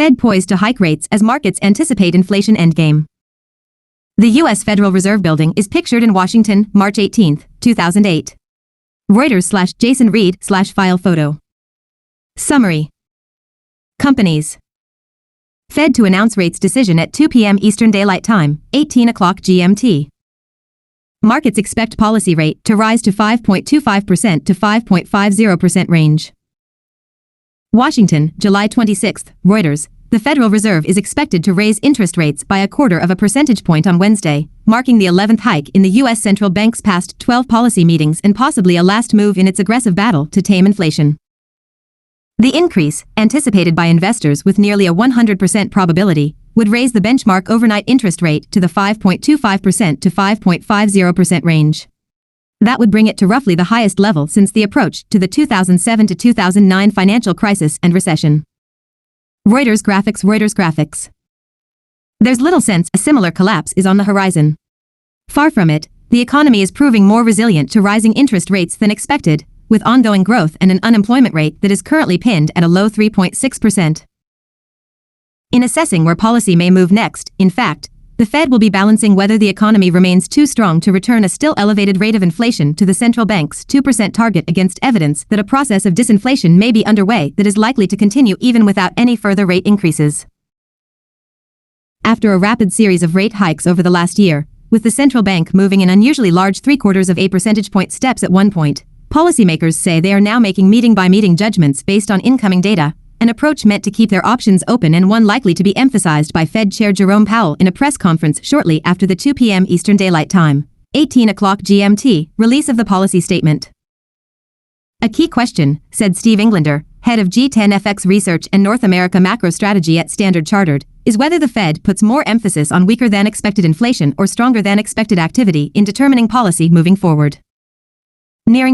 Fed poised to hike rates as markets anticipate inflation endgame. The U.S. Federal Reserve Building is pictured in Washington, March 18, 2008. Reuters/Jason Reed/file photo. Summary. Companies. Fed to announce rates decision at 2 p.m. Eastern Daylight Time, 18 o'clock GMT. Markets expect policy rate to rise to 5.25% to 5.50% range. Washington, July 26, Reuters. The Federal Reserve is expected to raise interest rates by 0.25 percentage point on Wednesday, marking the 11th hike in the U.S. central bank's past 12 policy meetings and possibly a last move in its aggressive battle to tame inflation. The increase, anticipated by investors with nearly a 100% probability, would raise the benchmark overnight interest rate to the 5.25% to 5.50% range. That would bring it to roughly the highest level since the approach to the 2007 to 2009 financial crisis and recession. Reuters graphics. There's little sense a similar collapse is on the horizon. Far from it, the economy is proving more resilient to rising interest rates than expected, with ongoing growth and an unemployment rate that is currently pinned at a low 3.6%. In assessing where policy may move next, in fact, the Fed will be balancing whether the economy remains too strong to return a still elevated rate of inflation to the central bank's 2% target against evidence that a process of disinflation may be underway that is likely to continue even without any further rate increases. After a rapid series of rate hikes over the last year, with the central bank moving in unusually large 0.75 percentage point steps at one point, policymakers say they are now making meeting-by-meeting judgments based on incoming data, an approach meant to keep their options open and one likely to be emphasized by Fed Chair Jerome Powell in a press conference shortly after the 2 p.m. Eastern Daylight Time, 18 o'clock GMT, release of the policy statement. A key question, said Steve Englander, head of G10FX Research and North America Macro Strategy at Standard Chartered, is whether the Fed puts more emphasis on weaker-than-expected inflation or stronger-than-expected activity in determining policy moving forward. Nearing